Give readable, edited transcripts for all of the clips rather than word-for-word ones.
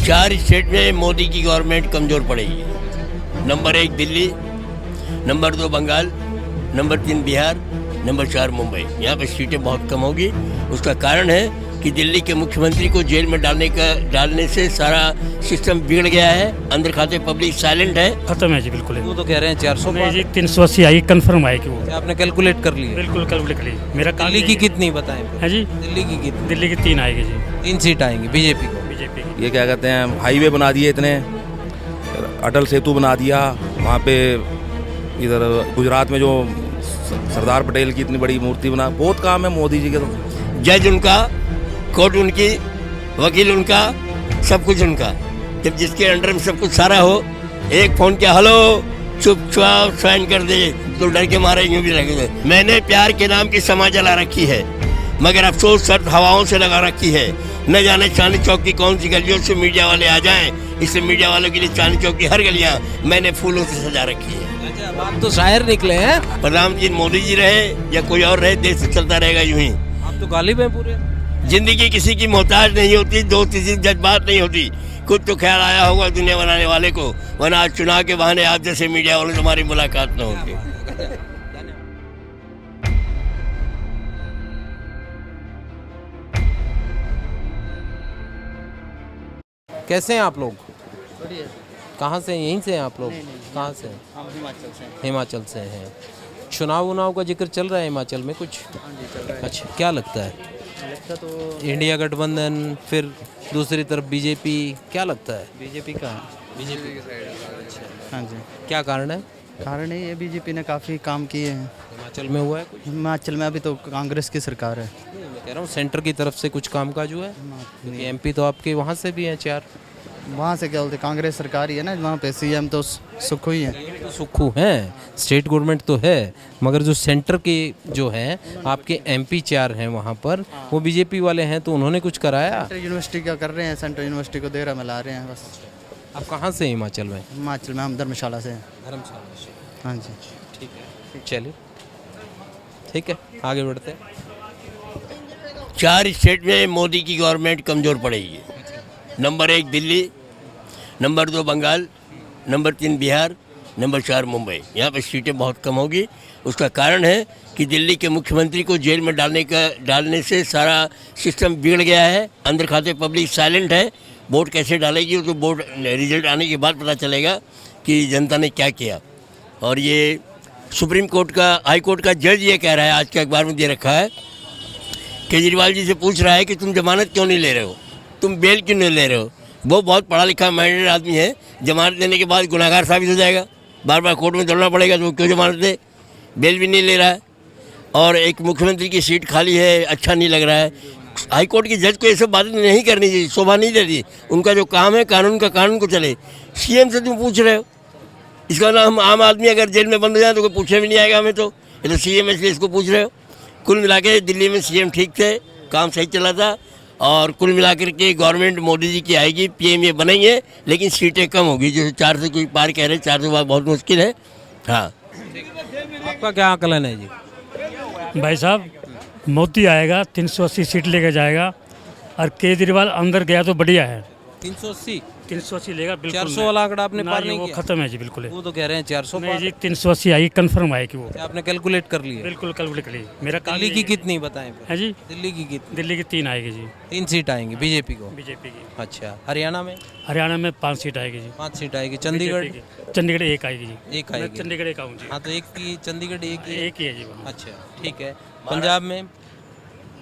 4 state में मोदी की government कमज़ोर पड़ेगी। Number 1 Delhi, number 2 Bengal, number 3 Bihar, number 4 Mumbai. यहाँ पर सीटें बहुत कम होगी। उसका कारण है कि दिल्ली के मुख्यमंत्री को जेल में डालने से सारा सिस्टम बिगड़ गया है। अंदर खाते पब्लिक साइलेंट है। खत्म है जी, बिल्कुल। वो तो कह रहे हैं 400 नहीं जी, 380 आई, कंफर्म आएगी वो। आपने कैलकुलेट कर लिया? बिल्कुल कैलकुलेट ली। मेरा दिल्ली की कितनी बताएं? है जी, दिल्ली की कितनी? दिल्ली की 3 आएगी जी, 3 सीट आएंगी बीजेपी को। बीजेपी की। ये क्या कहते हैं, हाईवे बना दिए इतने, अटल सेतु बना दिया वहाँ पे। इधर गुजरात में जो सरदार पटेल की इतनी बड़ी मूर्ति बना, बहुत काम है मोदी जी के। तो जज उनका, कोर्ट उनकी, वकील उनका, सब कुछ उनका। जब जिसके अंडर में सब कुछ सारा हो, एक फोन किया, हेलो, चुपचाप साइन कर दे, तो डर के मारे यूं भी लगे। मैंने प्यार के नाम की समाज जला रखी है, मगर अफसोस सर्द हवाओं से लगा रखी है। न जाने चांदनी चौक की कौन सी गलियों से मीडिया वाले आ जाएं, इससे मीडिया वालों के लिए चांदनी चौक की हर गलियां मैंने फूलों से सजा रखी है। अच्छा, आप तो शायर निकले हैं। प्रधानमंत्री मोदी जी रहे या कोई और रहे, देश चलता रहेगा यूं ही। आप तो गालिब हैं पूरे। जिंदगी किसी की मोहताज नहीं होती, दोस्त किसी की जज्बात नहीं होती। कुछ तो ख्याल आया होगा दुनिया बनाने वाले को, वरना आज चुनाव के बहाने आप जैसे मीडिया वालों से हमारी मुलाकात न होगी। कैसे हैं आप लोग? कहाँ से हैं? यहीं से हैं आप लोग? कहाँ से हैं? हम हिमाचल से हैं। हिमाचल से हैं। चुनाव का जिक्र चल रहा है हिमाचल में कुछ? अच्छा, क्या लगता है? लगता तो इंडिया गठबंधन, फिर दूसरी तरफ बीजेपी, क्या लगता है? बीजेपी का है। बीजेपी की साइड। हाँ जी, क्या कारण है? कारण है ये बीजेपी ने काफ़ी काम किए हैं। हिमाचल में हुआ है कुछ? हिमाचल में अभी तो कांग्रेस की सरकार है। मैं कह रहा हूँ सेंटर की तरफ से कुछ कामकाज हुआ है, क्योंकि एमपी तो आपके वहाँ से भी हैं 4। वहाँ से क्या बोलते, कांग्रेस सरकार ही है ना, वहाँ पे सीएम तो सुखो ही है। तो सुक्खू हैं, स्टेट गवर्नमेंट तो है, मगर जो सेंटर के जो हैं आपके एमपी 4 हैं वहाँ पर, वो बीजेपी वाले हैं, तो उन्होंने कुछ कराया? सेंट्रल यूनिवर्सिटी क्या कर रहे हैं, सेंट्रल यूनिवर्सिटी को देहरा में ला रहे हैं बस। आप कहाँ से हैं हिमाचल में? हिमाचल में हम धर्मशाला से हैं। धर्मशाला से। हाँ जी, ठीक है, चलिए ठीक है, आगे बढ़ते हैं। 4 स्टेट में मोदी की गवर्नमेंट कमज़ोर पड़ेगी। Number 1 Delhi, number 2 Bengal, number 3 Bihar, number 4 Mumbai. यहाँ पर सीटें बहुत कम होगी। उसका कारण है कि दिल्ली के मुख्यमंत्री को जेल में डालने से सारा सिस्टम बिगड़ गया है। अंदर खाते पब्लिक साइलेंट है। वोट कैसे डालेगी तो वोट रिजल्ट आने के बाद पता चलेगा कि जनता ने क्या किया। और ये सुप्रीम कोर्ट का, हाई कोर्ट का जज ये कह रहा है, आज के अखबार में दे रखा है, केजरीवाल जी से पूछ रहा है कि तुम जमानत क्यों नहीं ले रहे हो, तुम बेल क्यों नहीं ले रहे हो। वो बहुत पढ़ा लिखा माइंडेड आदमी है, जमानत लेने के बाद गुनाहगार साबित हो जाएगा, बार बार कोर्ट में दौड़ना पड़ेगा, तो वो क्यों जमानत दे। बेल भी नहीं ले रहा है और एक मुख्यमंत्री की सीट खाली है, अच्छा नहीं लग रहा है। हाई कोर्ट के जज को ये सब बातें नहीं करनी चाहिए, शोभा नहीं देती। उनका जो काम है कानून का, कानून को चले। सीएम से तुम पूछ रहे हो, इसका नाम आम आदमी अगर जेल में बंद हो जाए तो कोई पूछने भी नहीं आएगा हमें, तो ये तो सीएम इसलिए इसको पूछ रहे हो। कुल मिला के दिल्ली में सीएम ठीक थे, काम सही चला था, और कुल मिलाकर के गवर्नमेंट मोदी जी की आएगी, पीएम ये बनेंगे, लेकिन सीटें कम होगी। जैसे 4 से कोई पार कह रहे, 4 से बाद बहुत मुश्किल है। हाँ, आपका क्या आकलन है जी? भाई साहब, मोदी आएगा, 380 सीट लेकर जाएगा, और केजरीवाल अंदर गया तो बढ़िया है। 380 380 लेगा, बिल्कुल। 400 वाला आंकड़ा आपने ना पार जी, नहीं वो किया? खत्म है जी, बिल्कुल है। वो तो कह रहे हैं 400 नहीं जी, 380 आई, कंफर्म आएगी वो। आपने कैलकुलेट कर लिया? बिल्कुल कैलकुलेट ली। मेरा दिल्ली की कितनी बताएं? है जी, दिल्ली की कितनी? दिल्ली की 3 आएगी जी, 3 सीट आएंगी बीजेपी को। बीजेपी की। अच्छा, हरियाणा में? हरियाणा में 5 सीट आएगी जी, 5 सीट आएगी। चंडीगढ़? बीजेपी की। चंडीगढ़ 1 आएगी जी। एक मैं आएगी। चंडीगढ़ 1 आऊँ जी। हाँ, तो एक की चंडीगढ़, एक ही। एक ही है जी वहाँ। अच्छा, ठीक है। पंजाब में?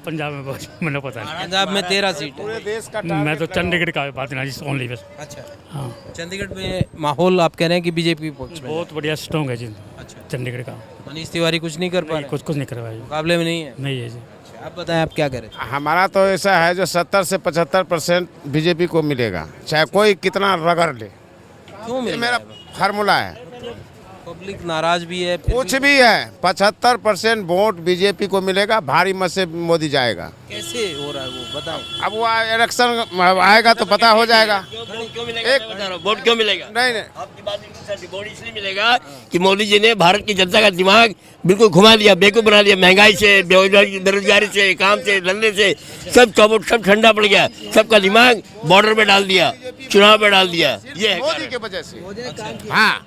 पंजाब में बहुत मैंने पता नहीं, पंजाब में 13 सीट है। मैं तो चंडीगढ़ का बात नहीं जी, ओनली बस। अच्छा, हाँ, चंडीगढ़ में माहौल आप कह रहे हैं कि बीजेपी पक्ष में? बहुत बढ़िया स्ट्रॉन्ग है जी अच्छा, चंडीगढ़ का। मनीष तिवारी कुछ नहीं कर पा रहे? कुछ नहीं करवाया जी, मुकाबले में नहीं है? नहीं है जी। अच्छा, आप बताएं, आप क्या कह रहे थे? हमारा तो ऐसा है जो 70 से 75% बीजेपी को मिलेगा, चाहे कोई कितना रगड़ ले। क्यों ये मिल मेरा फार्मूला है। पब्लिक नाराज भी है, फिर कुछ भी है, 75% वोट बीजेपी को मिलेगा, भारी मत से मोदी जाएगा। कैसे हो रहा है वो बताएं। अब वो इलेक्शन आएगा तो पता हो जाएगा। क्यों मिलेगा? एक वोट क्यों मिलेगा? नहीं नहीं, आपकी बात रिवॉर्ड इसलिए मिलेगा कि मोदी जी ने भारत की जनता का दिमाग बिल्कुल घुमा दिया, बेवकूफ़ बना दिया। महंगाई से, बेरोजगारी से, काम से, धंधे से सब चौपट, सब ठंडा पड़ गया। सबका दिमाग बॉर्डर पे डाल दिया, चुनाव पे डाल दिया। ये है मोदी की वजह से। हाँ,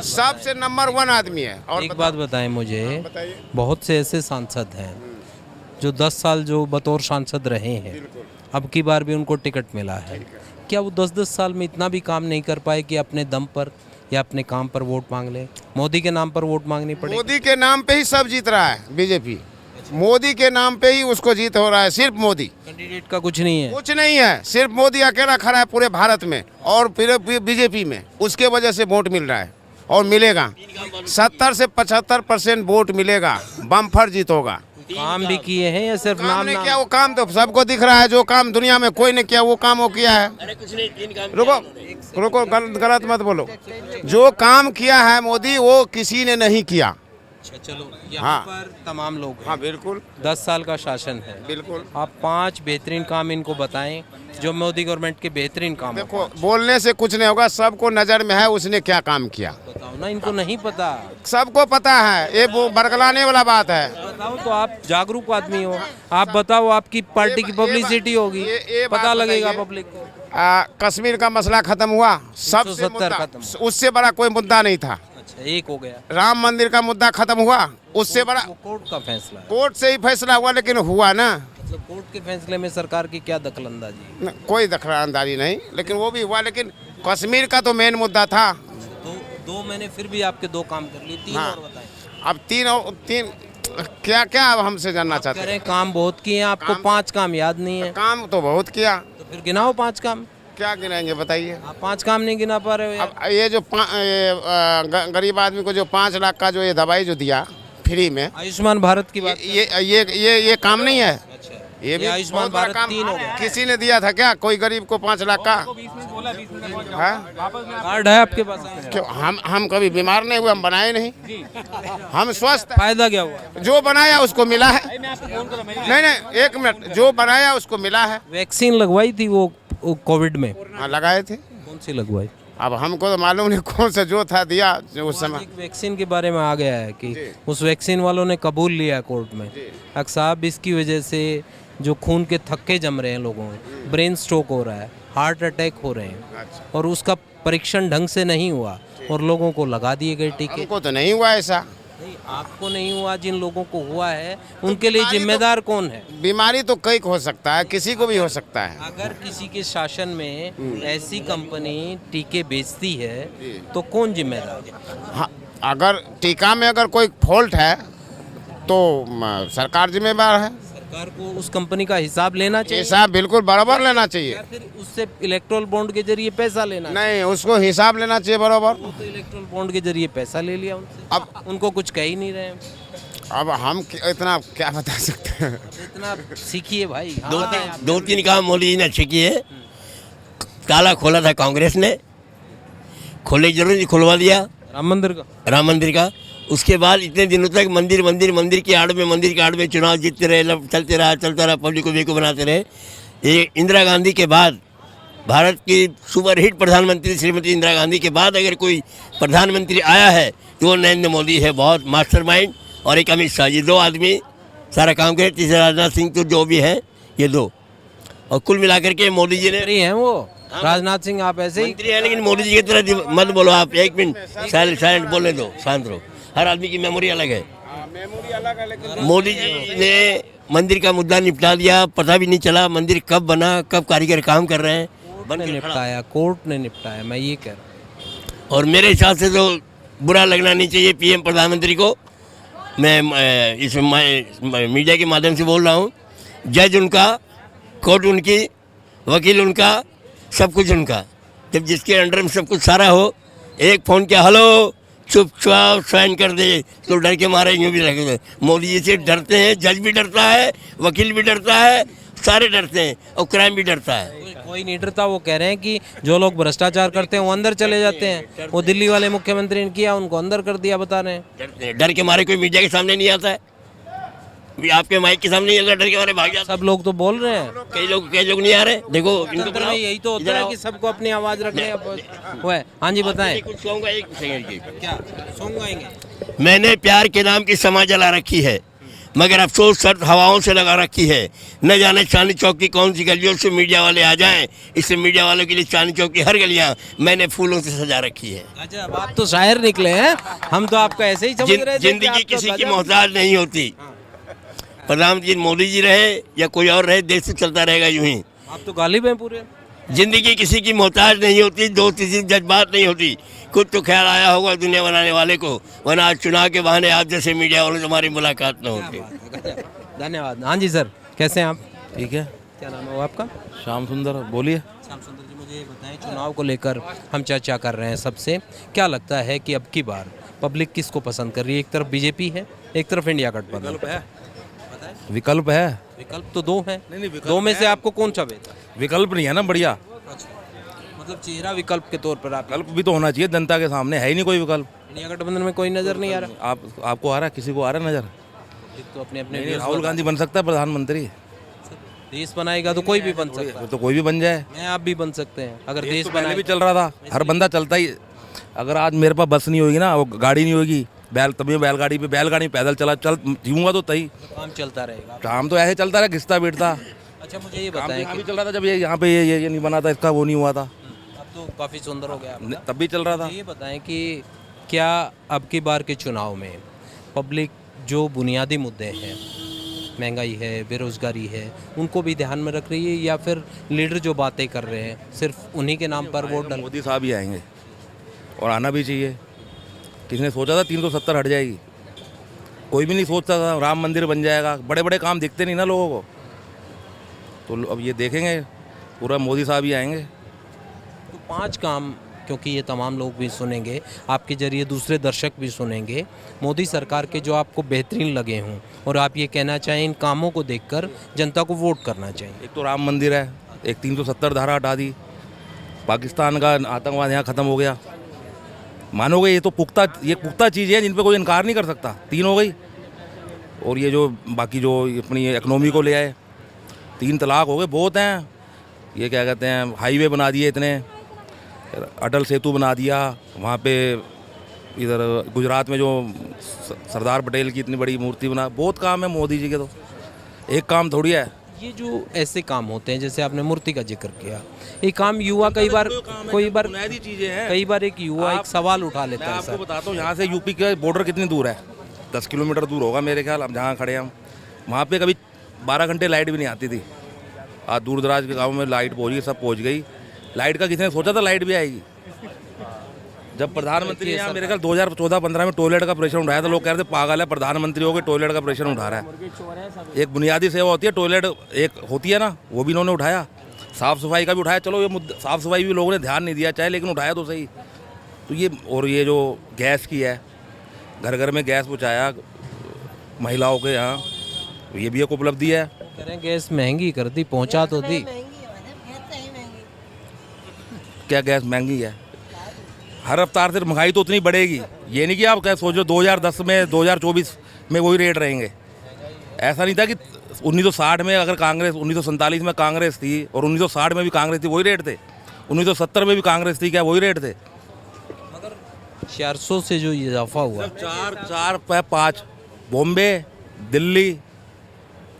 सबसे नंबर 1 आदमी है। और एक बात बताएं मुझे, बहुत से ऐसे सांसद हैं जो 10 साल जो बतौर सांसद रहे हैं, अब की बार भी उनको टिकट मिला है। क्या वो 10-10 साल में इतना भी काम नहीं कर पाए कि अपने दम पर या अपने काम पर वोट मांग ले? मोदी के नाम पर वोट मांगनी पड़ेगी। मोदी के नाम पे ही सब जीत रहा है बीजेपी। मोदी के नाम पे ही उसको जीत हो रहा है, सिर्फ मोदी। कैंडिडेट का कुछ नहीं है। कुछ नहीं है, सिर्फ मोदी अकेला खड़ा है पूरे भारत में और फिर बीजेपी में। उसके वजह से वोट मिल रहा है और मिलेगा। 70 से 75% वोट मिलेगा, बम्पर जीत होगा। काम भी किए हैं या सिर्फ काम नाम ने नाम? किया, वो काम तो सबको दिख रहा है। जो काम दुनिया में कोई ने किया वो काम वो किया है। अरे कुछ नहीं, 3 काम रुको, गलत मत बोलो। जो काम किया है मोदी, वो किसी ने नहीं किया। अच्छा चलो, यहाँ हाँ। पर तमाम लोग हैं। हाँ बिल्कुल 10 साल का शासन है, बिल्कुल। आप 5 बेहतरीन काम इनको बताएं जो मोदी गवर्नमेंट के बेहतरीन काम हैं। देखो, बोलने से कुछ नहीं होगा, सबको नजर में है उसने क्या काम किया। बताओ ना, इनको नहीं पता। सबको पता है, ये वो बरगलाने वाला बात है। बताओ तो, आप जागरूक आदमी हो, आप बताओ, आपकी पार्टी की पब्लिसिटी होगी, ये बात पता लगेगा बताइए। पब्लिक को। कश्मीर का मसला खत्म हुआ, सबसे 170 मुद्दा, खत्म। उससे बड़ा कोई मुद्दा नहीं था। अच्छा, एक हो गया। राम मंदिर का मुद्दा खत्म हुआ, उससे बड़ा वो कोर्ट का फैसला है। कोर्ट से ही फैसला हुआ, लेकिन हुआ ना। मतलब कोर्ट के फैसले में सरकार की क्या दखलंदाजी? कोई दखलंदाजी नहीं, लेकिन वो भी हुआ। लेकिन कश्मीर का तो मेन मुद्दा था। दो मैंने फिर भी आपके 2 काम कर लिए, 3 हाँ। और बताएं। अब तीन क्या क्या अब हमसे जानना चाहते हैं? करें, काम बहुत किए हैं, आपको 5 काम याद नहीं है काम तो बहुत किया, तो फिर गिनाओ 5 काम। क्या गिनाएंगे बताइए। आप 5 काम नहीं गिना पा रहे हो यार। अब ये जो गरीब आदमी को जो 5 लाख का जो ये दवाई जो दिया फ्री में, आयुष्मान भारत की बात। ये काम नहीं है। अच्छा, ये भी आयुष्मान बहुत बड़ा भारत काम 3 हो गया। किसी ने दिया था क्या? कोई गरीब को 5 लाख का? हाँ? कार्ड है आपके पास? क्यों? हम कभी बीमार नहीं हुए, हम बनाए नहीं, हम स्वस्थ हैं। फायदा क्या हुआ? जो बनाया उसको मिला है। नहीं, 1 मिनट, जो बनाया उसको मिला है। वैक्सीन लगवाई थी वो कोविड में? हाँ, लगाए थे। कौन सी लगवाई? अब हमको तो मालूम नहीं कौन सा जो था दिया जो उस समय। एक वैक्सीन के बारे में आ गया है कि उस वैक्सीन वालों ने कबूल लिया कोर्ट में। डॉक्टर साहब, इसकी वजह से जो खून के थक्के जम रहे हैं लोगों में, ब्रेन स्ट्रोक हो रहा है, हार्ट अटैक हो रहे हैं, और उसका परीक्षण ढंग से नहीं हुआ और लोगों को लगा दिए गए टीके। हमको तो नहीं हुआ ऐसा। नहीं, आपको नहीं हुआ, जिन लोगों को हुआ है उनके लिए जिम्मेदार कौन है? बीमारी तो कई हो सकता है, किसी को भी हो सकता है। अगर किसी के शासन में ऐसी कंपनी टीके बेचती है तो कौन जिम्मेदार है? हाँ, अगर टीका में अगर कोई फॉल्ट है तो सरकार जिम्मेदार है। सरकार को उस कंपनी का हिसाब लेना चाहिए हिसाब बिल्कुल बराबर लेना चाहिए। या फिर उससे इलेक्ट्रल बॉन्ड के जरिए पैसा लेना चाहिए? नहीं, उसको हिसाब लेना चाहिए बराबर। वो तो इलेक्ट्रल बॉन्ड के जरिए पैसा ले लिया उनसे, अब उनको कुछ कह ही नहीं रहे हैं। अब हम इतना क्या बता सकते हैं? इतना सीखिए भाई। हाँ, दो बताएं तीन आप। दो तीन काम मोदी जी ने अच्छे किए। ताला खोला था कांग्रेस ने, खोलने की जरूरत नहीं, खुलवा दिया राम मंदिर का। उसके बाद इतने दिनों तक मंदिर की आड़ में चुनाव जीतते रहे, चलता रहा, पब्लिक को बेवकूफ़ बनाते रहे। ये इंदिरा गांधी के बाद, भारत की सुपरहिट प्रधानमंत्री श्रीमती इंदिरा गांधी के बाद अगर कोई प्रधानमंत्री आया है तो वो नरेंद्र मोदी है। बहुत मास्टरमाइंड। और एक अमित शाह, ये 2 आदमी सारा काम करे। तीसरा राजनाथ सिंह, तो जो भी है ये 2, और कुल मिलाकर के मोदी जी ने मंत्री हैं वो। राजनाथ सिंह आप ऐसे ही मंत्री है, लेकिन मोदी जी की तरह मत बोलो आप। 1 मिनट साइलेंट बोलने दो, शांत रहो। हर आदमी की मेमोरी अलग है। मोदी जी ने मंदिर का मुद्दा निपटा दिया, पता भी नहीं चला मंदिर कब बना, कब कारीगर काम कर रहे हैं। निपटाया, कोर्ट ने निपटाया, मैं ये कह रहा हूँ। और मेरे हिसाब से तो बुरा लगना नहीं चाहिए पीएम प्रधानमंत्री को। मैं इस मीडिया के माध्यम से बोल रहा हूँ, जज उनका, कोर्ट उनकी, वकील उनका, सब कुछ उनका। जब जिसके अंडर में सब कुछ सारा हो, एक फ़ोन किया, हेलो, चुपचाप साइन कर दे, तो डर के मारे यूँ भी रखे। मोदी जी से डरते हैं, जज भी डरता है, वकील भी डरता है, सारे डरते हैं, और क्राइम भी डरता है। कोई नहीं डरता। वो कह रहे हैं कि जो लोग भ्रष्टाचार करते हैं वो अंदर चले जाते हैं। वो दिल्ली वाले मुख्यमंत्री ने किया, उनको अंदर कर दिया, बता रहे हैं। डरते हैं, डर के मारे कोई मीडिया के सामने नहीं आता है। अभी आपके माइक के सामने ये डर के मारे भाग जाते। सब लोग तो बोल रहे हैं। कई लोग नहीं आ रहे। देखो इनको लोकतंत्र में बुलाओ। यही तो होता इधर है आओ। कि सबको अपनी आवाज रखने वो है। हाँ जी बताएं। कुछ कहूँगा, एक सेकंड की। क्या सॉन्ग गाएंगे? मैंने प्यार के नाम की समाज जला रखी है, मगर अफसोस सर्द हवाओं से लगा रखी है। न जाने चांदनी चौक की कौन सी गलियों से मीडिया वाले आ जाएं, इससे मीडिया वालों के लिए चांदनी चौक की हर गलियां मैंने फूलों से सजा रखी है। अच्छा अब आप तो शायर निकले हैं, हम तो आपको ऐसे ही समझ रहे थे कि जिंदगी आप तो किसी की गजब- मोहताज नहीं होती। प्रधानमंत्री मोदी जी रहे या कोई और रहे, देश तो चलता रहेगा यूं ही। आप तो गालिब हैं पूरे। जिंदगी किसी की मोहताज नहीं होती, दोस्त किसी की जज्बात नहीं होती। कुछ तो ख्याल आया होगा दुनिया बनाने वाले को, वरना आज चुनाव के बहाने आप जैसे मीडिया वालों से हमारी मुलाकात न होती। धन्यवाद। हाँ जी सर, कैसे हैं आप? ठीक है। क्या नाम है वो आपका? श्याम सुंदर, बोलिए। श्याम सुंदर जी, मुझे ये बताएं, चुनाव को लेकर हम चर्चा कर रहे हैं सबसे, क्या लगता है कि अब की बार पब्लिक किसको पसंद कर रही है? एक तरफ बीजेपी है, एक तरफ इंडिया गठबंधन। विकल्प है। विकल्प तो दो हैं। नहीं, विकल्प दो में है। से आपको कौन सा बेहतर? विकल्प नहीं है ना बढ़िया। मतलब चेहरा विकल्प के तौर पर आप विकल्प भी तो होना चाहिए, जनता के सामने है ही नहीं कोई विकल्प। इंडिया गठबंधन में कोई नजर नहीं आ रहा। आपको आ रहा है, किसी को आ रहा है नजर? एक तो अपने अपने नहीं, व्यूज राहुल गांधी बन सकता है प्रधानमंत्री। देश बनाएगा तो कोई भी बन सकता है। तो कोई भी बन जाए। मैं आप भी बन सकते हैं अगर देश तो पहले बनाए। भी चल रहा था, हर बंदा चलता ही। अगर आज मेरे पास बस नहीं होगी ना, वो गाड़ी नहीं होगी, तभी बैलगाड़ी पे पैदल चल जीऊंगा तो तही काम चलता रहेगा। काम तो ऐसे चलता रहा, घिसता पीटता। अच्छा मुझे ये काम तो बताएं यहाँ भी कि चल रहा था, जब ये यहाँ पे ये नहीं बना था, इसका वो नहीं हुआ था, अब तो काफ़ी सुंदर हो गया आपका। तब भी चल रहा था। मुझे ये बताएं कि क्या अब की बार के चुनाव में पब्लिक जो बुनियादी मुद्दे हैं, महंगाई है, बेरोजगारी है, उनको भी ध्यान में रख रही है, या फिर लीडर जो बातें कर रहे हैं सिर्फ उन्हीं के नाम पर वोट डाल? मोदी साहब ही आएंगे और आना भी चाहिए। किसने सोचा था 370 हट जाएगी? कोई भी नहीं सोचता था राम मंदिर बन जाएगा। बड़े बड़े काम दिखते नहीं ना लोगों को, तो अब ये देखेंगे पूरा मोदी साहब ही आएंगे। तो 5 काम, क्योंकि ये तमाम लोग भी सुनेंगे, आपके जरिए दूसरे दर्शक भी सुनेंगे, मोदी सरकार के जो आपको बेहतरीन लगे हों और आप ये कहना चाहें इन कामों को देखकर जनता को वोट करना चाहिए। एक तो राम मंदिर है, एक 370 धारा हटा दी, पाकिस्तान का आतंकवाद यहाँ ख़त्म हो गया। मानोगे ये तो पुख्ता चीज़ है जिन पे कोई इनकार नहीं कर सकता। 3 हो गई, और ये जो बाकी जो अपनी इकनॉमी को ले आए, 3 तलाक हो गए, बहुत हैं। ये क्या कहते हैं, हाईवे बना दिए इतने, अटल सेतु बना दिया वहाँ पे, इधर गुजरात में जो सरदार पटेल की इतनी बड़ी मूर्ति बना। बहुत काम है मोदी जी के, तो एक काम थोड़ी है। ये जो ऐसे काम होते हैं, जैसे आपने मूर्ति का जिक्र किया, ये काम युवा कई बार बुनियादी चीज़ें हैं। कई बार एक युवा एक सवाल उठा मैं लेता है आपको सर। बताता हूँ, यहाँ से यूपी का बॉर्डर कितनी दूर है? 10 किलोमीटर दूर होगा मेरे ख्याल। हम जहाँ खड़े हैं, हम वहाँ पे कभी 12 घंटे लाइट भी नहीं आती थी। आज दूर दराज के गाँव में लाइट पहुँच गई, सब पहुँच गई। लाइट का किसने सोचा था लाइट भी आएगी? जब प्रधानमंत्री ने यहाँ मेरे ख्याल 2014-15 में टॉयलेट का प्रश्न उठाया था, लोग कह रहे थे पागल है, प्रधानमंत्री हो गए टॉयलेट का प्रश्न उठा रहा है। एक बुनियादी सेवा होती है, टॉयलेट एक होती है ना, वो भी इन्होंने उठाया। साफ़ सफाई का भी उठाया, चलो ये मुद्दा साफ़ सफाई भी लोगों ने ध्यान नहीं दिया चाहे, लेकिन उठाया तो सही। तो ये, और ये जो गैस की है, घर घर में गैस पहुँचाया महिलाओं के यहाँ, ये भी एक उपलब्धि है। कह रहे हैं गैस महंगी कर दी, पहुंचा तो दी। क्या गैस महंगी है? हर रफ्तार से महंगाई तो उतनी बढ़ेगी। ये नहीं कि आप क्या सोचो 2010 में 2024 में वही रेट रहेंगे। ऐसा नहीं था कि 1960 में अगर कांग्रेस, 1947 में कांग्रेस थी और 1960 में भी कांग्रेस थी, वही रेट थे। 1970 में भी कांग्रेस थी, क्या वही रेट थे? 400 से जो इजाफा हुआ, 5 बॉम्बे, दिल्ली,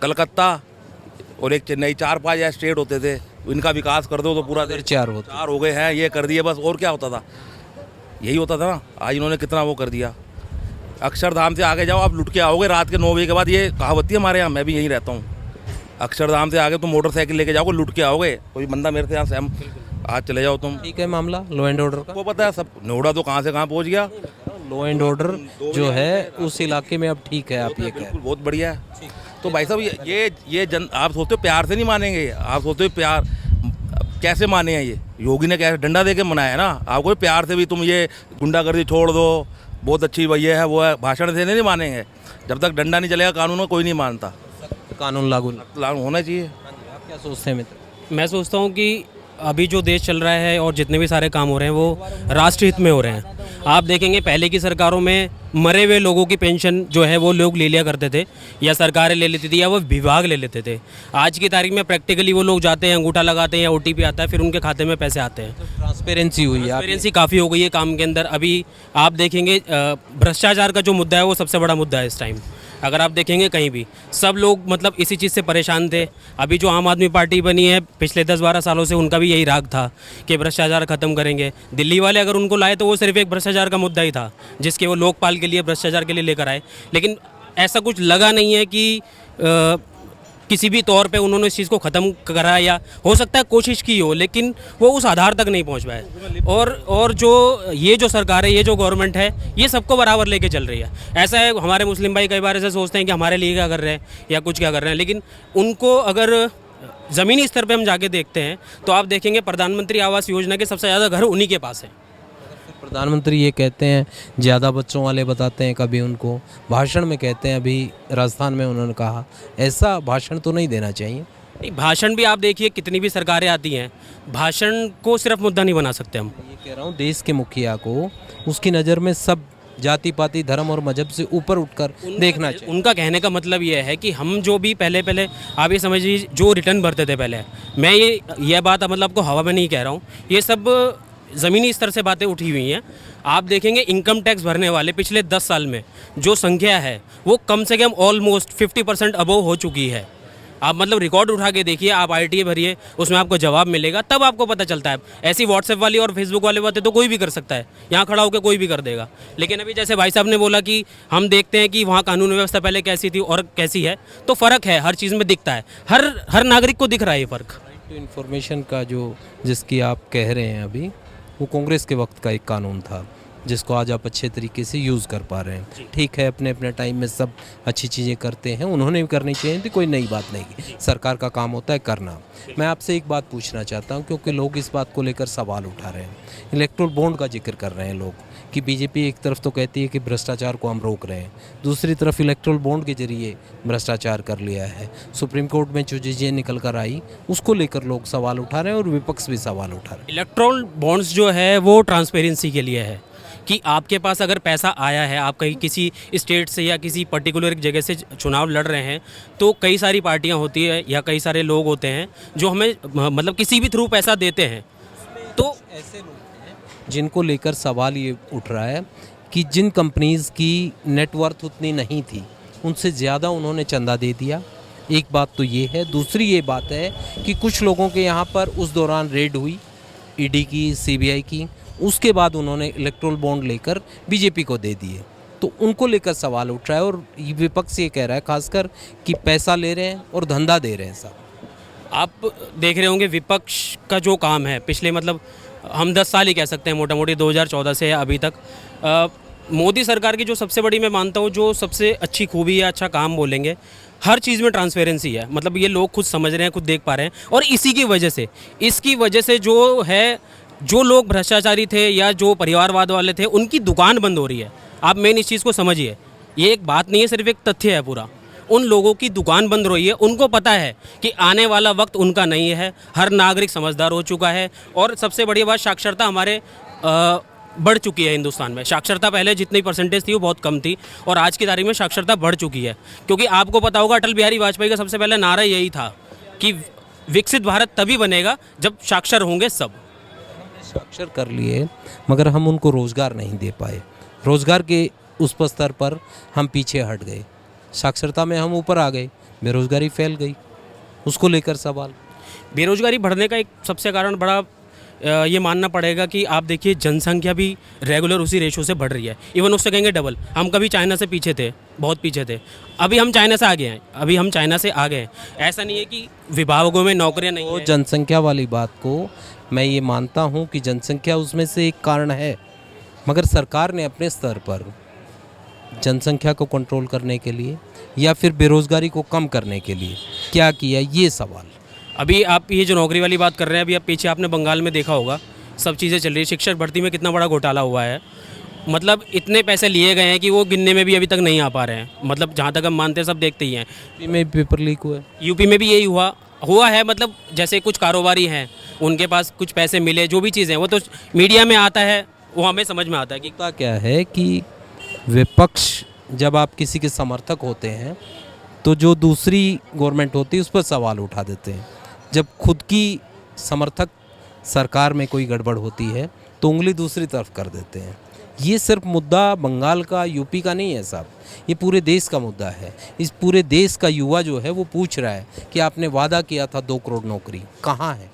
कलकत्ता और एक चेन्नई, 4-5 या स्टेट होते थे। इनका विकास कर दो तो पूरा देश। 4 होते। 4 हो गए हैं, ये कर दिए बस। और क्या होता था? यही होता था ना। आज इन्होंने कितना वो कर दिया। अक्षरधाम से आगे जाओ, आप लुट के आओगे रात के 9 बजे के बाद। ये कहावत है हमारे यहाँ, मैं भी यहीं रहता हूँ। अक्षरधाम से आगे तुम मोटरसाइकिल लेके जाओगे, लुट के आओगे। कोई बंदा मेरे से यहाँ से आज चले जाओ तुम। ठीक है मामला लॉ एंड ऑर्डर का? वो पता है सब, नोएडा तो कहाँ से कहाँ पहुँच गया। लॉ एंड ऑर्डर जो है उस इलाके में अब ठीक है, आप ये कह रहे हैं। बहुत बढ़िया है। तो भाई साहब ये आप सोचते हो प्यार से नहीं मानेंगे? आप सोचते हो प्यार कैसे माने हैं? ये योगी ने कैसे डंडा दे के मनाया है ना। आपको प्यार से भी तुम ये गुंडागर्दी छोड़ दो, बहुत अच्छी भैया है, वो है, भाषण से नहीं मानेंगे। जब तक डंडा नहीं चलेगा कानून में, कोई नहीं मानता। कानून लागू होना चाहिए। आप क्या सोचते हैं मित्र? मैं सोचता हूँ कि अभी जो देश चल रहा है और जितने भी सारे काम हो रहे हैं वो राष्ट्र हित में हो रहे हैं। आप देखेंगे पहले की सरकारों में मरे हुए लोगों की पेंशन जो है वो लोग ले लिया करते थे, या सरकारें ले लेती थी, या वो विभाग ले लेते थे। आज की तारीख में प्रैक्टिकली वो लोग जाते हैं, अंगूठा लगाते हैं या OTP आता है, फिर उनके खाते में पैसे आते हैं। ट्रांसपेरेंसी हुई है। ट्रांसपेरेंसी काफ़ी हो गई है काम के अंदर। अभी आप देखेंगे भ्रष्टाचार का जो मुद्दा है वो सबसे बड़ा मुद्दा है इस टाइम। अगर आप देखेंगे कहीं भी सब लोग मतलब इसी चीज़ से परेशान थे। अभी जो आम आदमी पार्टी बनी है पिछले 10-12 सालों से, उनका भी यही राग था कि भ्रष्टाचार ख़त्म करेंगे। दिल्ली वाले अगर उनको लाए तो वो सिर्फ एक भ्रष्टाचार का मुद्दा ही था जिसके वो लोकपाल के लिए भ्रष्टाचार के लिए लेकर आए, लेकिन ऐसा कुछ लगा नहीं है कि किसी भी तौर पे उन्होंने इस चीज़ को ख़त्म करा, या हो सकता है कोशिश की हो लेकिन वो उस आधार तक नहीं पहुंच पाए। और जो ये जो सरकार है, ये जो गवर्नमेंट है, ये सबको बराबर लेके चल रही है। ऐसा है हमारे मुस्लिम भाई कई बार ऐसे सोचते हैं कि हमारे लिए क्या कर रहे हैं या कुछ क्या कर रहे हैं, लेकिन उनको अगर ज़मीनी स्तर पे हम जाके देखते हैं तो आप देखेंगे प्रधानमंत्री आवास योजना के सबसे ज़्यादा घर उन्हीं के पास है। प्रधानमंत्री ये कहते हैं ज़्यादा बच्चों वाले बताते हैं, कभी उनको भाषण में कहते हैं, अभी राजस्थान में उन्होंने कहा, ऐसा भाषण तो नहीं देना चाहिए। नहीं, भाषण भी आप देखिए कितनी भी सरकारें आती हैं, भाषण को सिर्फ मुद्दा नहीं बना सकते हम। ये कह रहा हूँ देश के मुखिया को उसकी नज़र में सब जाति पाति धर्म और मजहब से ऊपर उठकर देखना चाहिए। उनका कहने का मतलब ये है कि हम जो भी पहले आप ये समझिए जो रिटर्न भरते थे पहले, मैं ये बात मतलब आपको हवा में नहीं कह रहा हूँ, ये सब ज़मीनी स्तर से बातें उठी हुई हैं। आप देखेंगे इनकम टैक्स भरने वाले पिछले 10 साल में जो संख्या है वो कम से कम ऑलमोस्ट 50% अबव हो चुकी है। आप मतलब रिकॉर्ड उठा के देखिए, आप RTA भरिए, उसमें आपको जवाब मिलेगा, तब आपको पता चलता है। ऐसी व्हाट्सएप वाली और फेसबुक वाली बातें तो कोई भी कर सकता है, यहाँ खड़ा होकर कोई भी कर देगा। लेकिन अभी जैसे भाई साहब ने बोला कि हम देखते हैं कि वहाँ कानून व्यवस्था पहले कैसी थी और कैसी है, तो फ़र्क है, हर चीज़ में दिखता है, हर नागरिक को दिख रहा है ये फ़र्क। तो इन्फॉर्मेशन का जो जिसकी आप कह रहे हैं अभी, वो कांग्रेस के वक्त का एक कानून था जिसको आज आप अच्छे तरीके से यूज़ कर पा रहे हैं। ठीक है, अपने अपने टाइम में सब अच्छी चीज़ें करते हैं, उन्होंने भी करनी चाहिए थी, कोई नई बात नहीं, सरकार का काम होता है करना। मैं आपसे एक बात पूछना चाहता हूं, क्योंकि लोग इस बात को लेकर सवाल उठा रहे हैं, इलेक्ट्रल बॉन्ड का जिक्र कर रहे हैं लोग कि बीजेपी एक तरफ तो कहती है कि भ्रष्टाचार को हम रोक रहे हैं, दूसरी तरफ इलेक्ट्रल बॉन्ड के जरिए भ्रष्टाचार कर लिया है। सुप्रीम कोर्ट में जो चीज़ें निकल कर आई उसको लेकर लोग सवाल उठा रहे हैं और विपक्ष भी सवाल उठा रहे हैं। इलेक्ट्रल बॉन्ड्स जो है वो ट्रांसपेरेंसी के लिए है कि आपके पास अगर पैसा आया है, आप कहीं किसी स्टेट से या किसी पर्टिकुलर जगह से चुनाव लड़ रहे हैं, तो कई सारी पार्टियां होती है या कई सारे लोग होते हैं जो हमें मतलब किसी भी थ्रू पैसा देते हैं। तो ऐसे लोग हैं जिनको लेकर सवाल ये उठ रहा है कि जिन कंपनीज़ की नेटवर्थ उतनी नहीं थी उनसे ज़्यादा उन्होंने चंदा दे दिया। एक बात तो ये है, दूसरी ये बात है कि कुछ लोगों के यहाँ पर उस दौरान रेड हुई ईडी की, CBI की, उसके बाद उन्होंने इलेक्ट्रल बॉन्ड लेकर बीजेपी को दे दिए, तो उनको लेकर सवाल उठ रहा है। और विपक्ष ये कह रहा है खासकर कि पैसा ले रहे हैं और धंधा दे रहे हैं सब। आप देख रहे होंगे विपक्ष का जो काम है पिछले मतलब हम 10 साल ही कह सकते हैं मोटा मोटी 2014 से अभी तक, मोदी सरकार की जो सबसे बड़ी मैं मानता हूँ जो सबसे अच्छी खूबी या अच्छा काम बोलेंगे, हर चीज़ में ट्रांसपेरेंसी है। मतलब ये लोग खुद समझ रहे हैं, खुद देख पा रहे हैं, और इसकी वजह से जो है, जो लोग भ्रष्टाचारी थे या जो परिवारवाद वाले थे उनकी दुकान बंद हो रही है। आप मेन इस चीज़ को समझिए, ये एक बात नहीं है, सिर्फ एक तथ्य है पूरा। उन लोगों की दुकान बंद हो रही है, उनको पता है कि आने वाला वक्त उनका नहीं है। हर नागरिक समझदार हो चुका है, और सबसे बड़ी बात साक्षरता हमारे बढ़ चुकी है हिंदुस्तान में। साक्षरता पहले जितनी परसेंटेज थी वो बहुत कम थी, और आज की तारीख में साक्षरता बढ़ चुकी है। क्योंकि आपको पता होगा अटल बिहारी वाजपेयी का सबसे पहला नारा यही था कि विकसित भारत तभी बनेगा जब साक्षर होंगे सब। साक्षर कर लिए मगर हम उनको रोज़गार नहीं दे पाए, रोज़गार के उस स्तर पर हम पीछे हट गए। साक्षरता में हम ऊपर आ गए, बेरोज़गारी फैल गई, उसको लेकर सवाल। बेरोज़गारी बढ़ने का एक सबसे कारण बड़ा ये मानना पड़ेगा कि आप देखिए जनसंख्या भी रेगुलर उसी रेशो से बढ़ रही है, इवन उससे कहेंगे डबल। हम कभी चाइना से पीछे थे, बहुत पीछे थे, अभी हम चाइना से आगे हैं। ऐसा नहीं है कि विभागों में नौकरियां नहीं हैं। जनसंख्या वाली बात को मैं ये मानता हूँ कि जनसंख्या उसमें से एक कारण है, मगर सरकार ने अपने स्तर पर जनसंख्या को कंट्रोल करने के लिए या फिर बेरोज़गारी को कम करने के लिए क्या किया, ये सवाल। अभी आप ये जो नौकरी वाली बात कर रहे हैं, अभी आप पीछे आपने बंगाल में देखा होगा सब चीज़ें चल रही है। शिक्षक भर्ती में कितना बड़ा घोटाला हुआ है, मतलब इतने पैसे लिए गए हैं कि वो गिनने में भी अभी तक नहीं आ पा रहे हैं। मतलब जहाँ तक हम मानते हैं सब देखते ही हैं। यूपी में पेपर लीक हुआ है, यूपी में भी यही हुआ है। मतलब जैसे कुछ कारोबारी हैं, उनके पास कुछ पैसे मिले, जो भी चीज़ें वो तो मीडिया में आता है, वो हमें समझ में आता है कि होता क्या है कि विपक्ष जब आप किसी के समर्थक होते हैं तो जो दूसरी गवर्नमेंट होती है उस पर सवाल उठा देते हैं। जब खुद की समर्थक सरकार में कोई गड़बड़ होती है तो उंगली दूसरी तरफ कर देते हैं। ये सिर्फ मुद्दा बंगाल का, यूपी का नहीं है साहब, ये पूरे देश का मुद्दा है। इस पूरे देश का युवा जो है वो पूछ रहा है कि आपने वादा किया था 2 करोड़ नौकरी, कहाँ है?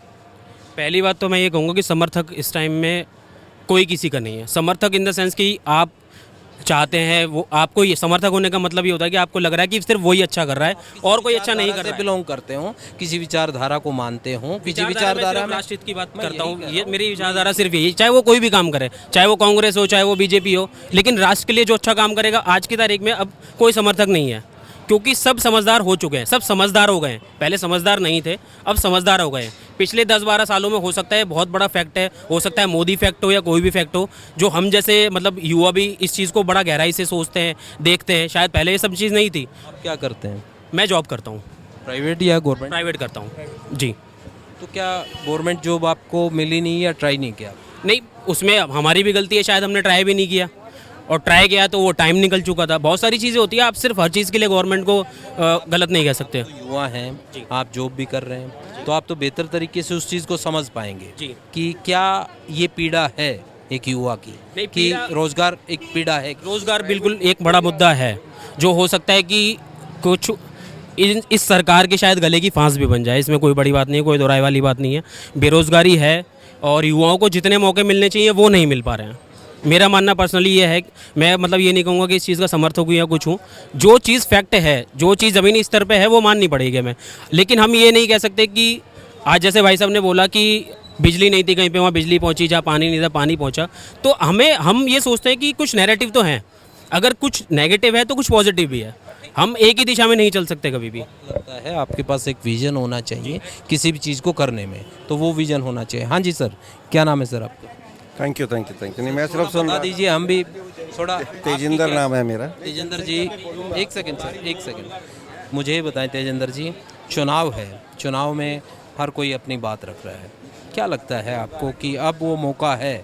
पहली बात तो मैं ये कहूँगा कि समर्थक इस टाइम में कोई किसी का नहीं है। समर्थक इन द सेंस कि आप चाहते हैं, वो आपको ये समर्थक होने का मतलब ये होता है कि आपको लग रहा है कि सिर्फ वही अच्छा कर रहा है और कोई अच्छा नहीं कर रहा है। बिलोंग करते हो, किसी विचारधारा को मानते हो, किसी विचारधारा में राष्ट्रहित की बात करता हूँ, ये मेरी विचारधारा सिर्फ यही, चाहे वो कोई भी काम करे, चाहे वो कांग्रेस हो, चाहे वो बीजेपी हो, लेकिन राष्ट्र के लिए जो अच्छा काम करेगा आज की तारीख में अब कोई समर्थक नहीं है, क्योंकि सब समझदार हो चुके हैं, सब समझदार हो गए हैं। पहले समझदार नहीं थे, अब समझदार हो गए हैं। पिछले 10-12 सालों में हो सकता है बहुत बड़ा फैक्ट है, हो सकता है मोदी फैक्ट हो या कोई भी फैक्ट हो, जो हम जैसे मतलब युवा भी इस चीज़ को बड़ा गहराई से सोचते हैं, देखते हैं। शायद पहले ये सब चीज़ नहीं थी। आप क्या करते हैं? मैं जॉब करता हूँ, प्राइवेट या गवर्नमेंट? प्राइवेट करता हूँ जी। तो क्या गवर्नमेंट जॉब आपको मिली नहीं या ट्राई नहीं किया? नहीं, उसमें हमारी भी गलती है, शायद हमने ट्राई भी नहीं किया, और ट्राई किया तो वो टाइम निकल चुका था। बहुत सारी चीज़ें होती है, आप सिर्फ हर चीज़ के लिए गवर्नमेंट को गलत नहीं कह सकते। युवा हैं, आप जॉब भी कर रहे हैं, तो आप तो बेहतर तरीके से उस चीज़ को समझ पाएंगे जी कि क्या ये पीड़ा है एक युवा की, नहीं, कि रोजगार एक पीड़ा है। रोजगार बिल्कुल एक बड़ा मुद्दा है, जो हो सकता है कि कुछ इस सरकार के शायद गले की फांस भी बन जाए। इसमें कोई बड़ी बात नहीं है, कोई दोहराई वाली बात नहीं है। बेरोजगारी है और युवाओं को जितने मौके मिलने चाहिए वो नहीं मिल पा रहे हैं। मेरा मानना पर्सनली ये है, मैं मतलब ये नहीं कहूँगा कि इस चीज़ का समर्थक हूँ या कुछ हूँ, जो चीज़ फैक्ट है, जो चीज़ ज़मीनी स्तर पे है वो माननी पड़ेगी हमें। लेकिन हम ये नहीं कह सकते कि आज जैसे भाई साहब ने बोला कि बिजली नहीं थी कहीं पे, वहाँ बिजली पहुँची, जहाँ पानी नहीं था पानी पहुँचा, तो हम ये सोचते हैं कि कुछ नैरेटिव तो हैं, अगर कुछ नेगेटिव है तो कुछ पॉजिटिव भी है। हम एक ही दिशा में नहीं चल सकते कभी भी। लगता है आपके पास एक विजन होना चाहिए किसी भी चीज़ को करने में, तो वो विजन होना चाहिए। हाँ जी सर, क्या नाम है सर आपका? Thank you. नहीं, मैं सिर्फ सुन बता रहा। दीजिए, हम भी थोड़ा। तेजिंदर नाम है मेरा। तेजिंदर जी, एक सेकंड सर, एक सेकंड, मुझे ये बताएं तेजिंदर जी, चुनाव है, चुनाव में हर कोई अपनी बात रख रहा है, क्या लगता है आपको कि अब वो मौका है,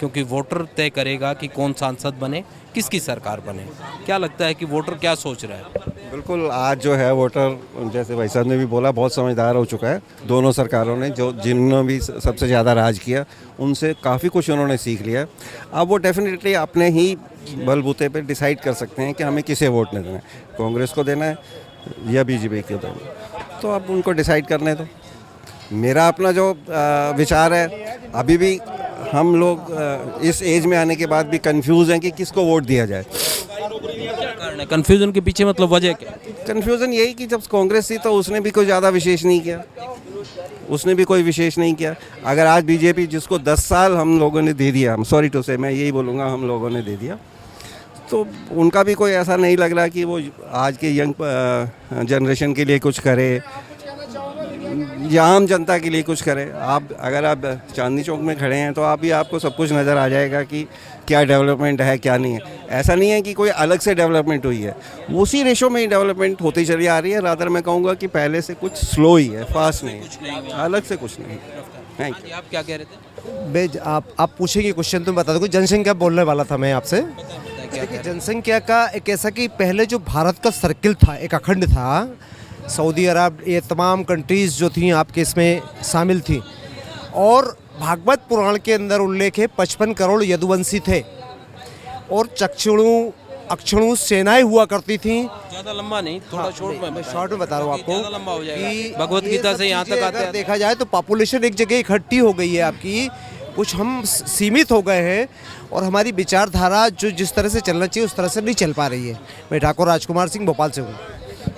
क्योंकि वोटर तय करेगा कि कौन सांसद बने, किसकी सरकार बने? क्या लगता है कि वोटर क्या सोच रहा है? बिल्कुल, आज जो है वोटर, जैसे भाई साहब ने भी बोला, बहुत समझदार हो चुका है। दोनों सरकारों ने, जो जिन्होंने भी सबसे ज़्यादा राज किया, उनसे काफ़ी कुछ उन्होंने सीख लिया। अब वो डेफिनेटली अपने ही बलबूते पे डिसाइड कर सकते हैं कि हमें किसे वोट देना है, कांग्रेस को देना है या बीजेपी को देना है। तो अब उनको डिसाइड करने दो। मेरा अपना जो विचार है, अभी भी हम लोग इस एज में आने के बाद भी कंफ्यूज हैं कि किसको वोट दिया जाए। कन्फ्यूजन के पीछे मतलब वजह क्या? कन्फ्यूज़न यही कि जब कांग्रेस थी तो उसने भी कोई ज़्यादा विशेष नहीं किया, उसने भी कोई विशेष नहीं किया। अगर आज बीजेपी, जिसको 10 साल हम लोगों ने दे दिया, हम सॉरी टू से, मैं यही बोलूँगा, हम लोगों ने दे दिया, तो उनका भी कोई ऐसा नहीं लग रहा कि वो आज के यंग जनरेशन के लिए कुछ करे या आम जनता के लिए कुछ करे। आप अगर आप चांदनी चौक में खड़े हैं तो आपको सब कुछ नज़र आ जाएगा कि क्या डेवलपमेंट है, क्या नहीं है। ऐसा नहीं है कि कोई अलग से डेवलपमेंट हुई है, उसी रेशो में ही डेवलपमेंट होती चली आ रही है। रादर मैं कहूँगा कि पहले से कुछ स्लो ही है, फास्ट नहीं है, अलग से कुछ नहीं। Thank you. आप क्या कह रहे थे? मैं आप पूछेंगे क्वेश्चन तो मैं बता दूँ। जनसंख्या बोलने वाला था मैं आपसे। देखिए, जनसंख्या का एक ऐसा कि पहले जो भारत का सर्किल था, एक अखंड था, सऊदी अरब, ये तमाम कंट्रीज़ जो थी आपके इसमें शामिल थी, और भागवत पुराण के अंदर उल्लेख है 55 करोड़ यदुवंशी थे, और चक्षुणु अक्षणु सेनाएं हुआ करती थी। ज़्यादा लंबा नहीं, थोड़ा शॉर्ट में बता रहा हूँ आपको, ज़्यादा लंबा हो जाएगा। कि भगवत गीता से यहाँ तक आते हैं। देखा जाए तो पॉपुलेशन एक जगह इकट्ठी हो गई है आपकी, कुछ हम सीमित हो गए हैं, और हमारी विचारधारा जो जिस तरह से चलना चाहिए उस तरह से नहीं चल पा रही है। मैं ठाकुर राजकुमार सिंह भोपाल से हूँ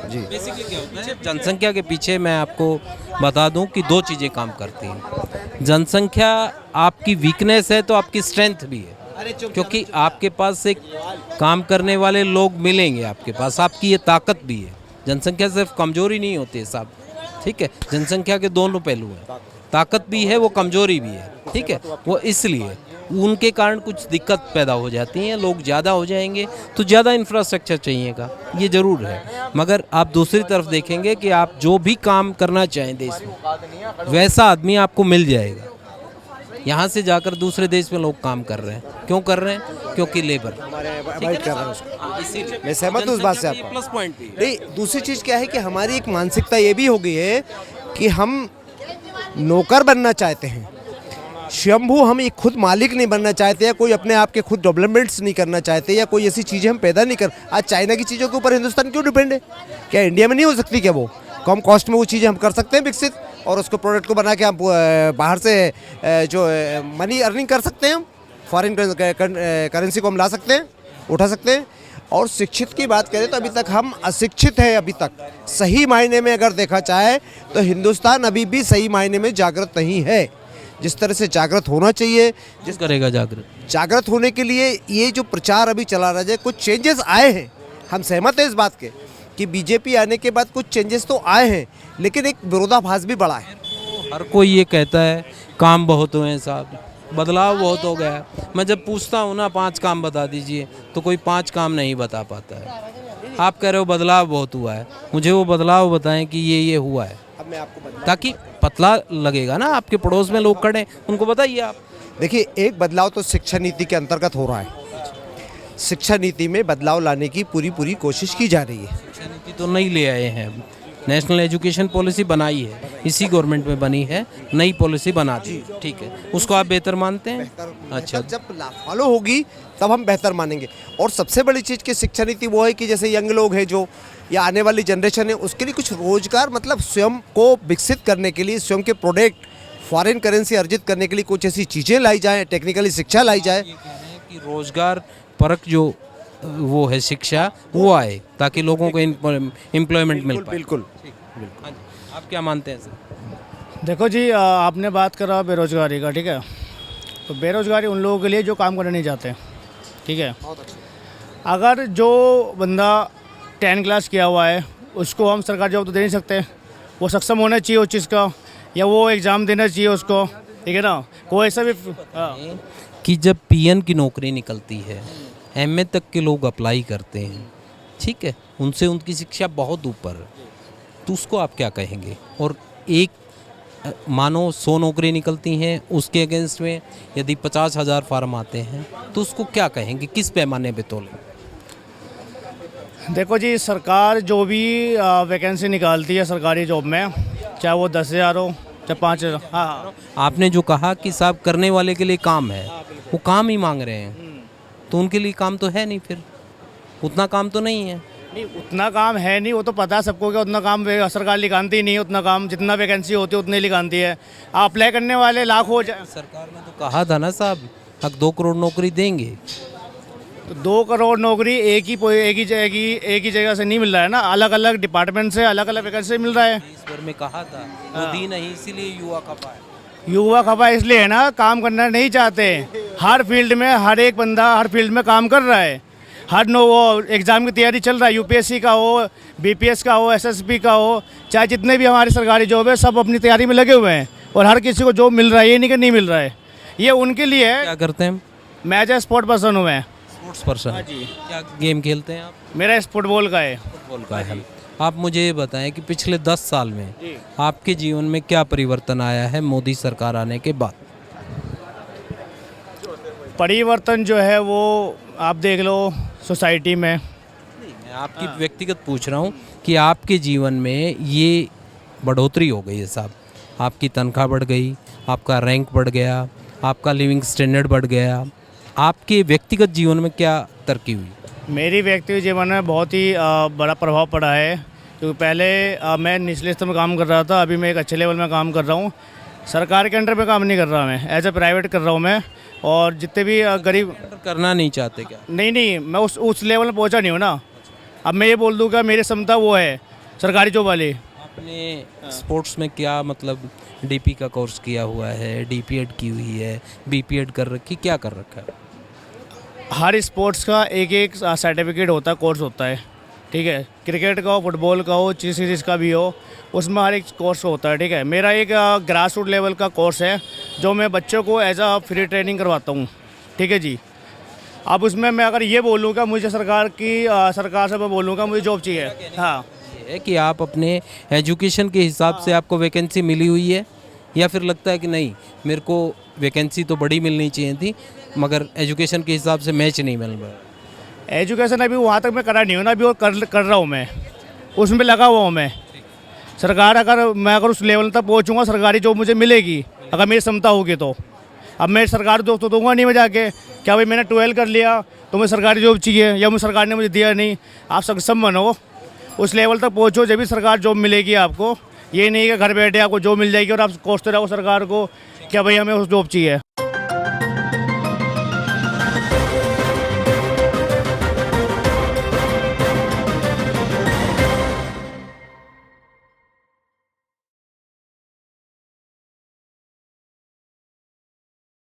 जी। बेसिकली क्या होता है, जनसंख्या के पीछे मैं आपको बता दूं कि 2 चीज़ें काम करती हैं। जनसंख्या आपकी वीकनेस है तो आपकी स्ट्रेंथ भी है, क्योंकि आपके पास एक काम करने वाले लोग मिलेंगे, आपके पास आपकी ये ताकत भी है। जनसंख्या सिर्फ कमजोरी नहीं होती है साहब, ठीक है, जनसंख्या के दोनों पहलू हैं, ताकत भी है, वो कमजोरी भी है, ठीक है। वो इसलिए उनके कारण कुछ दिक्कत पैदा हो जाती हैं, लोग ज़्यादा हो जाएंगे तो ज़्यादा इंफ्रास्ट्रक्चर चाहिएगा, ये ज़रूर है। मगर आप दूसरी तरफ देखेंगे कि आप जो भी काम करना चाहें देश में, वैसा आदमी आपको मिल जाएगा। यहाँ से जाकर दूसरे देश में लोग काम कर रहे हैं। क्यों कर रहे हैं? क्योंकि लेबर अवॉइड कर रहे हैं उसको। इसीलिए मैं सहमत हूँ उस बात से जनसंख्या आपका। भी प्लस पॉइंट भी है। नहीं, दूसरी चीज़ क्या है कि हमारी एक मानसिकता ये भी हो गई है कि हम नौकर बनना चाहते हैं, स्वयंभू हम एक खुद मालिक नहीं बनना चाहते, या कोई अपने आप के खुद डेवलपमेंट्स नहीं करना चाहते, या कोई ऐसी चीज़ें हम पैदा नहीं कर। आज चाइना की चीज़ों के ऊपर हिंदुस्तान क्यों डिपेंड है? क्या इंडिया में नहीं हो सकती क्या वो? कम कॉस्ट में वो चीज़ें हम कर सकते हैं विकसित, और उसको प्रोडक्ट को बना के हम बाहर से जो मनी अर्निंग कर सकते हैं, हम फॉरेन करेंसी को हम ला सकते हैं, उठा सकते हैं। और शिक्षित की बात करें तो अभी तक हम अशिक्षित हैं। अभी तक सही मायने में अगर देखा जाए तो हिंदुस्तान अभी भी सही मायने में जागृत नहीं है जिस तरह से जागृत होना चाहिए। जिस करेगा जागृत, जागृत होने के लिए ये जो प्रचार अभी चला रहा है, कुछ चेंजेस आए हैं, हम सहमत हैं इस बात के कि बीजेपी आने के बाद कुछ चेंजेस तो आए हैं, लेकिन एक विरोधाभास भी बढ़ा है। हर कोई ये कहता है काम बहुत हुए हैं साहब, बदलाव बहुत हो गया है। मैं जब पूछता हूँ ना 5 काम बता दीजिए तो कोई 5 काम नहीं बता पाता है। आप कह रहे हो बदलाव बहुत हुआ है, मुझे वो बदलाव बताएं कि ये हुआ है, अब मैं आपको ताकि पतला लगेगा ना। आपके पड़ोस में लोग खड़े हैं, उनको बताइए आप। देखिए, एक बदलाव तो शिक्षा नीति के अंतर्गत हो रहा है। शिक्षा नीति में बदलाव लाने की पूरी कोशिश की जा रही है। शिक्षा नीति तो नहीं ले आए हैं, नेशनल एजुकेशन पॉलिसी बनाई है, इसी गवर्नमेंट में बनी है, नई पॉलिसी बना दी, ठीक है। उसको आप बेहतर मानते हैं? अच्छा, जब फॉलो होगी तब हम बेहतर मानेंगे। और सबसे बड़ी चीज़ की शिक्षा नीति वो है कि जैसे यंग लोग हैं जो, या आने वाली जनरेशन है, उसके लिए कुछ रोजगार, मतलब स्वयं को विकसित करने के लिए, स्वयं के प्रोडक्ट फॉरेन करेंसी अर्जित करने के लिए कुछ ऐसी चीज़ें लाई जाएँ, टेक्निकली शिक्षा लाई जाए कि रोजगार परक जो वो है शिक्षा वो आए, ताकि लोगों को एम्प्लॉयमेंट मिल पाए। बिल्कुल। हाँ जी, आप क्या मानते हैं सर? देखो जी, आपने बात करा बेरोजगारी का, ठीक है। तो बेरोजगारी उन लोगों के लिए जो काम करना नहीं चाहते, ठीक है। अगर जो बंदा 10 क्लास किया हुआ है उसको हम सरकारी जॉब तो दे नहीं सकते, वो सक्षम होना चाहिए उस चीज़ का, या वो एग्ज़ाम देना चाहिए उसको, ठीक है ना। कोई ऐसा भी कि जब पीएन की नौकरी निकलती है, एमए तक के लोग अप्लाई करते हैं, ठीक है, उनसे उनकी शिक्षा बहुत ऊपर है, तो उसको आप क्या कहेंगे? और एक मानो 100 नौकरी निकलती हैं, उसके अगेंस्ट में यदि 50,000 फार्म आते हैं, तो उसको क्या कहेंगे? किस पैमाने पे तोलें? देखो जी, सरकार जो भी वैकेंसी निकालती है सरकारी जॉब में, चाहे वो 10,000 हो चाहे 5,000, हाँ। आपने जो कहा कि साहब करने वाले के लिए काम है, वो काम ही मांग रहे हैं, तो उनके लिए काम तो है नहीं, फिर उतना काम तो नहीं है। नहीं, उतना काम है नहीं, वो तो पता है सबको कि उतना काम सरकार लिखाती नहीं है। उतना काम जितना वैकेंसी होती है उतनी लिखाती है। आप अप्लाई करने वाले लाख हो जाए। सरकार ने तो कहा था ना साहब, अब 2 करोड़ नौकरी देंगे, तो 2 करोड़ नौकरी एक ही जगह से नहीं मिल रहा है ना, अलग अलग डिपार्टमेंट से अलग अलग वैकेंसी मिल रहा है। इस बार में कहा था वो दी नहीं, इसीलिए युवा खपा है। युवा खपा इसलिए है ना, काम करना नहीं चाहते। हर फील्ड में हर एक बंदा हर फील्ड में काम कर रहा है, हर वो एग्ज़ाम की तैयारी चल रहा है, यूपीएससी का हो, बीपीएस का हो, एसएसबी का हो, चाहे जितने भी हमारी सरकारी जॉब है, सब अपनी तैयारी में लगे हुए हैं, और हर किसी को जॉब मिल रहा है, ये नहीं कि नहीं मिल रहा है। ये उनके लिए है। क्या करते हैं? मैं एज ए स्पोर्ट पर्सन हूँ। मैं स्पोर्ट्स पर्सन। हाँ जी। क्या गेम खेलते हैं आप? मेरा फुटबॉल का है। फुटबॉल का है। आप मुझे ये बताएं कि पिछले 10 साल में आपके जीवन में क्या परिवर्तन आया है मोदी सरकार आने के बाद? परिवर्तन जो है वो आप देख लो सोसाइटी में। मैं आपकी व्यक्तिगत पूछ रहा हूँ कि आपके जीवन में ये बढ़ोतरी हो गई है साहब, आपकी तनख्वाह बढ़ गई, आपका रैंक बढ़ गया, आपका लिविंग स्टैंडर्ड बढ़ गया, आपके व्यक्तिगत जीवन में क्या तरक्की हुई? मेरी व्यक्तिगत जीवन में बहुत ही बड़ा प्रभाव पड़ा है, क्योंकि पहले मैं निचले स्तर में काम कर रहा था, अभी मैं एक अच्छे लेवल में काम कर रहा हूँ। सरकार के अंडर में काम नहीं कर रहा, मैं एज ए प्राइवेट कर रहा हूँ मैं। और जितने भी गरीब करना नहीं चाहते क्या? नहीं, मैं उस लेवल में पहुँचा नहीं हूँ ना। अब मैं ये बोल दूँगा मेरी क्षमता वो है सरकारी जॉब वाली। आपने स्पोर्ट्स में क्या मतलब डीपी का कोर्स किया हुआ है, डीपीएड की हुई है, बीपीएड कर रखी, क्या कर रखा है? हर स्पोर्ट्स का एक सर्टिफिकेट होता है, कोर्स होता है, ठीक है। क्रिकेट का हो, फुटबॉल का हो, चीज़ का भी हो, उसमें हर एक कोर्स होता है, ठीक है। मेरा एक ग्रास रूट लेवल का कोर्स है जो मैं बच्चों को एज अ फ्री ट्रेनिंग करवाता हूँ, ठीक है जी। अब उसमें मैं अगर ये बोलूँगा मुझे सरकार से मैं बोलूँगा मुझे जॉब चाहिए, हाँ, है कि आप अपने एजुकेशन के हिसाब से आपको वैकेंसी मिली हुई है, या फिर लगता है कि नहीं मेरे को वैकेंसी तो बड़ी मिलनी चाहिए थी मगर एजुकेशन के हिसाब से मैच नहीं मिल रहा? एजुकेशन अभी वहाँ तक मैं करा नहीं हूँ ना, अभी और कर रहा हूँ मैं, उसमें लगा हुआ हूँ मैं। सरकार अगर उस लेवल तक पहुँचूँगा, सरकारी जॉब मुझे मिलेगी अगर मेरी क्षमता होगी तो। अब मैं सरकारी जॉब तो दूंगा नहीं मैं जाके, क्या भाई मैंने 12 कर लिया तो मुझे सरकारी जॉब चाहिए या मुझे सरकार ने मुझे दिया नहीं। आप सक्षम बनो, उस लेवल तक पहुँचो जब भी सरकार जॉब मिलेगी आपको। ये नहीं कि घर बैठे आपको जॉब मिल जाएगी और आप कोसते रहो सरकार को क्या भाई हमें उस जॉब चाहिए।